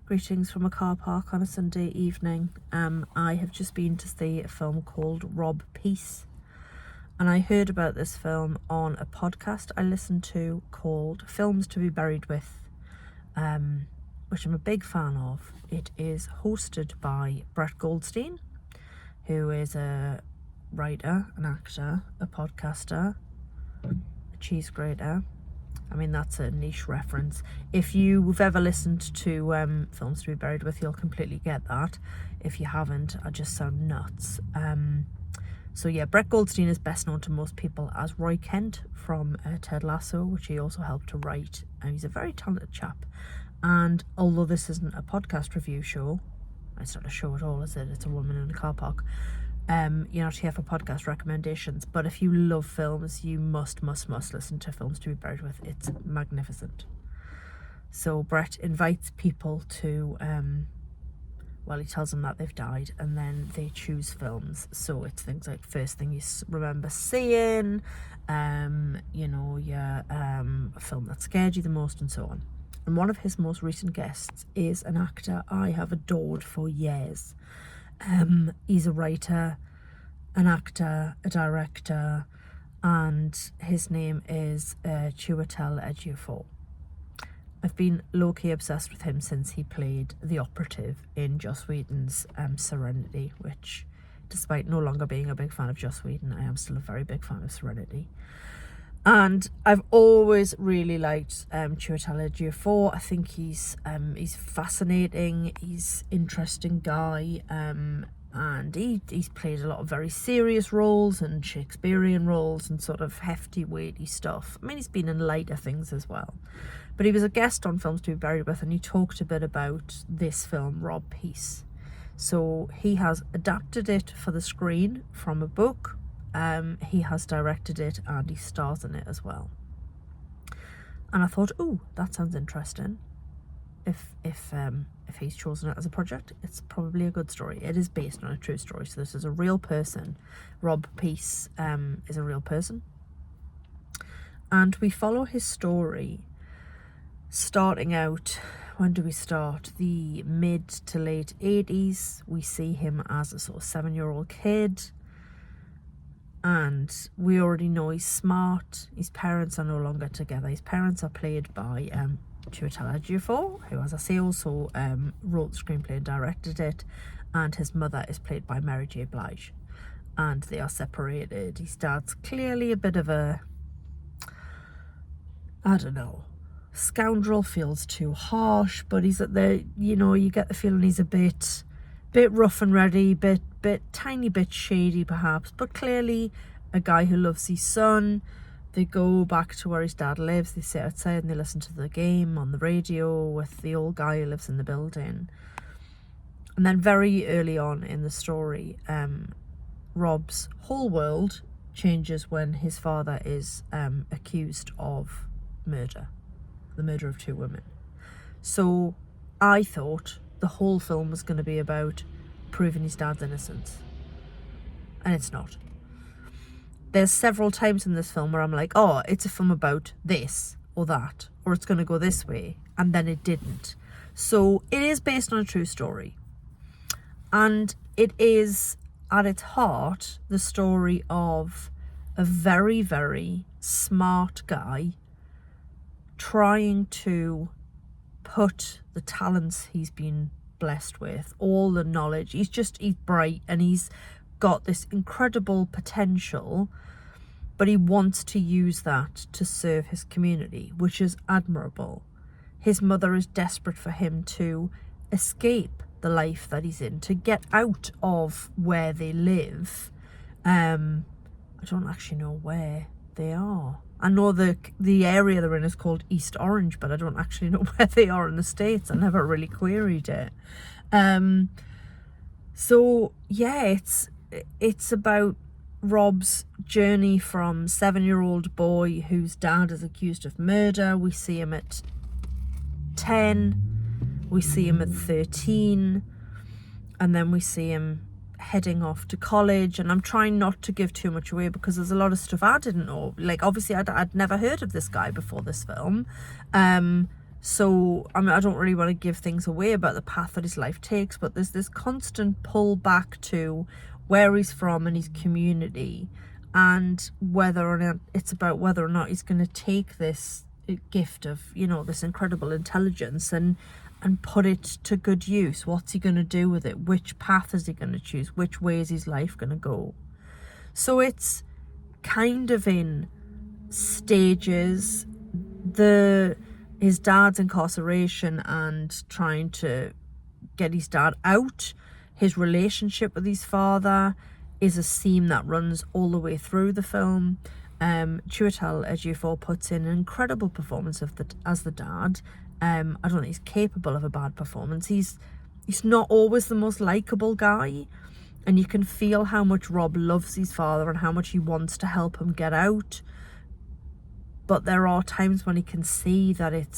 Greetings from a car park on a Sunday evening. I have just been to see a film called Rob Peace, and I heard about this film on a podcast I listened to called Films to be Buried With, which I'm a big fan of. It is hosted by Brett Goldstein, who is a writer, an actor, a podcaster, a cheese grater. I mean, that's a niche reference. If you've ever listened to Films to be Buried With, you'll completely get that. If you haven't, I just sound nuts. So yeah, Brett Goldstein is best known to most people as Roy Kent from Ted Lasso, which he also helped to write. And he's a very talented chap. And although this isn't a podcast review show, it's not a show at all, is it? It's a woman in a car park. You're not here for podcast recommendations, but if you love films, you must listen to Films to be Buried With. It's magnificent. So Brett invites people to, he tells them that they've died, and then they choose films. So it's things like first thing you remember seeing, a film that scared you the most, and so on. And one of his most recent guests is an actor I have adored for years. He's a writer, an actor, a director, and his name is Chiwetel Ejiofor. I've been low-key obsessed with him since he played the operative in Joss Whedon's Serenity, which, despite no longer being a big fan of Joss Whedon, I am still a very big fan of Serenity. And I've always really liked Chiwetel Ejiofor. I think he's fascinating. He's an interesting guy, and he's played a lot of very serious roles and Shakespearean roles and sort of hefty, weighty stuff. I mean, he's been in lighter things as well. But he was a guest on Films to be Buried With, and he talked a bit about this film, Rob Peace. So he has adapted it for the screen from a book. He has directed it and he stars in it as well. And I thought, that sounds interesting. If he's chosen it as a project, it's probably a good story. It is based on a true story, so this is a real person. Rob Peace is a real person. And we follow his story starting out, when do we start? The mid to late 80s. We see him as a sort of 7-year-old kid. And we already know he's smart. His parents are no longer together. His parents are played by Chiwetel Ejiofor, who, as I say, also wrote the screenplay and directed it. And his mother is played by Mary J. Blige. And they are separated. His dad's clearly a bit of a, scoundrel feels too harsh, but he's at the, you get the feeling he's a bit rough and ready, tiny bit shady perhaps, but clearly a guy who loves his son. They go back to where his dad lives. They sit outside and they listen to the game on the radio with the old guy who lives in the building. And then very early on in the story, Rob's whole world changes when his father is accused of murder, the murder of 2 women. So I thought the whole film was going to be about proving his dad's innocence. And it's not. There's several times in this film where I'm like, it's a film about this or that, or it's going to go this way, and then it didn't. So it is based on a true story. And it is, at its heart, the story of a very, very smart guy trying to put the talents he's been blessed with, all the knowledge, he's bright and he's got this incredible potential, but he wants to use that to serve his community, which is admirable. His mother is desperate for him to escape the life that he's in, to get out of where they live. I don't actually know where they are. I know the area they're in is called East Orange, but I don't actually know where they are in the States. I never really queried it. So yeah, it's about Rob's journey from 7-year-old boy whose dad is accused of murder. We see him at 10, we see him at 13, and then we see him heading off to college. And I'm trying not to give too much away because there's a lot of stuff I didn't know. Like, obviously I'd never heard of this guy before this film, So, I mean, I don't really want to give things away about the path that his life takes, but there's this constant pull back to where he's from and his community, and whether or not it's about whether or not he's going to take this gift of, you know, this incredible intelligence and put it to good use. What's he going to do with it? Which path is he going to choose? Which way is his life going to go? So it's kind of in stages. His dad's incarceration and trying to get his dad out, his relationship with his father is a theme that runs all the way through the film. Chiwetel Ejiofor puts in an incredible performance as the dad. I don't think he's capable of a bad performance. He's not always the most likable guy, and you can feel how much Rob loves his father and how much he wants to help him get out. But there are times when he can see that it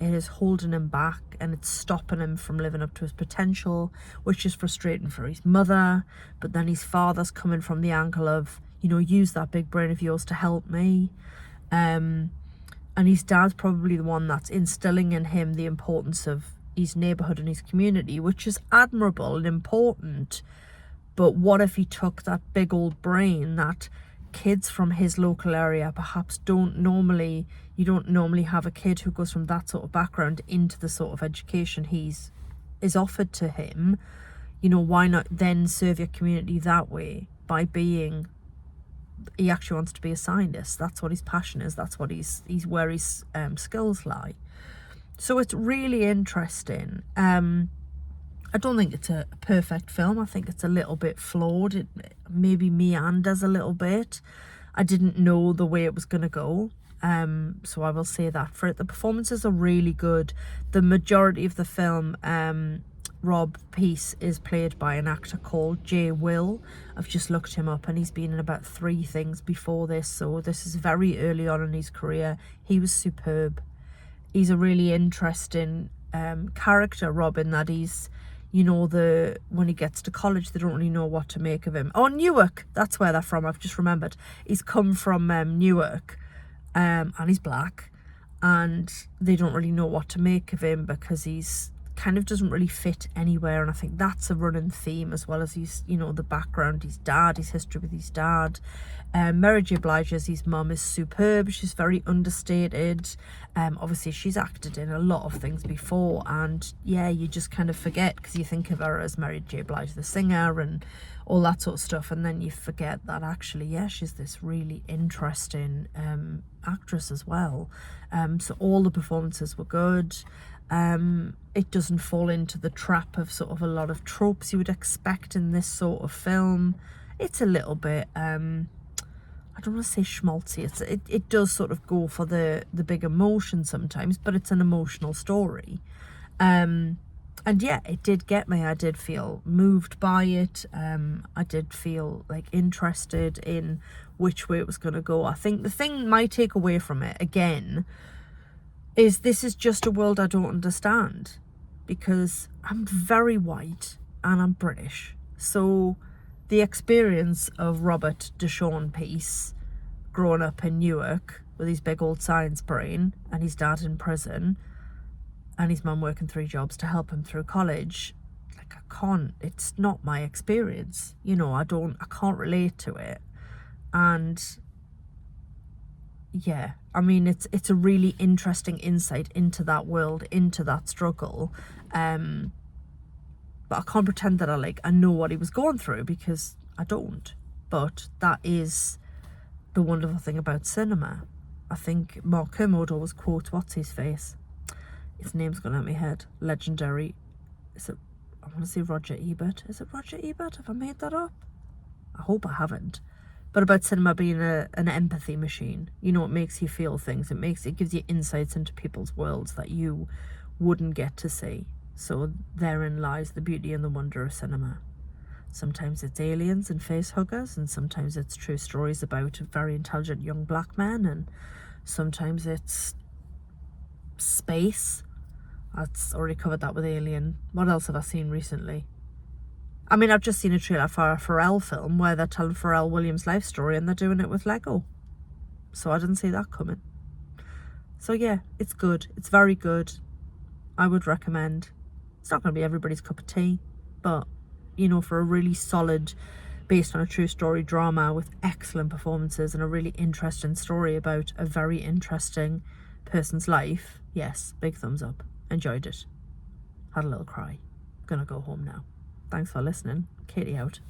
is holding him back and it's stopping him from living up to his potential, which is frustrating for his mother. But then his father's coming from the angle of, you know, use that big brain of yours to help me. And his dad's probably the one that's instilling in him the importance of his neighbourhood and his community, which is admirable and important. But what if he took that big old brain that kids from his local area perhaps you don't normally have a kid who goes from that sort of background into the sort of education is offered to him. You know, why not then serve your community that way by being, he actually wants to be a scientist. That's what his passion is. That's what he's where his skills lie. So it's really interesting. I don't think it's a perfect film. I think it's a little bit flawed. It maybe meanders a little bit. I didn't know the way it was going to go. So I will say that for it. The performances are really good. The majority of the film, Rob Peace is played by an actor called Jay Will. I've just looked him up and he's been in about 3 things before this. So this is very early on in his career. He was superb. He's a really interesting character, Rob, in that he's, you know, when he gets to college, they don't really know what to make of him. Oh, Newark, that's where they're from. I've just remembered. He's come from Newark, and he's black, and they don't really know what to make of him because he's kind of doesn't really fit anywhere. And I think that's a running theme, as well as his, you know, the background, his dad, his history with his dad. Mary J. Blige's his mum is superb. She's very understated. Obviously she's acted in a lot of things before, and yeah, you just kind of forget because you think of her as Mary J. Blige the singer and all that sort of stuff, and then you forget that actually, yeah, she's this really interesting actress as well. So all the performances were good. It doesn't fall into the trap of sort of a lot of tropes you would expect in this sort of film. It's a little bit I don't want to say schmaltzy. It does sort of go for the big emotion sometimes, but it's an emotional story. And yeah, it did get me. I did feel moved by it. I did feel like interested in which way it was going to go. I think the thing my takeaway from it, again, is this is just a world I don't understand, because I'm very white and I'm British. So the experience of Robert Deshawn Peace growing up in Newark with his big old science brain and his dad in prison and his mum working 3 jobs to help him through college, like, it's not my experience. You know, I can't relate to it. And yeah, I mean, it's a really interesting insight into that world, into that struggle. But I can't pretend that I know what he was going through, because I don't. But that is the wonderful thing about cinema. I think Mark Kermode always quotes, what's his face? His name's gone out of my head. Legendary. I want to say Roger Ebert. Is it Roger Ebert? Have I made that up? I hope I haven't. But about cinema being an empathy machine. You know, it makes you feel things. It gives you insights into people's worlds that you wouldn't get to see. So therein lies the beauty and the wonder of cinema. Sometimes it's aliens and face huggers, and sometimes it's true stories about very intelligent young black men, and sometimes it's space. I've already covered that with Alien. What else have I seen recently? I mean, I've just seen a trailer for a Pharrell film where they're telling Pharrell Williams' life story and they're doing it with Lego. So I didn't see that coming. So yeah, it's good. It's very good. I would recommend. It's not going to be everybody's cup of tea, but you know, for a really solid, based on a true story drama with excellent performances and a really interesting story about a very interesting person's life, yes, big thumbs up. Enjoyed it. Had a little cry. Gonna go home now. Thanks for listening. Katie out.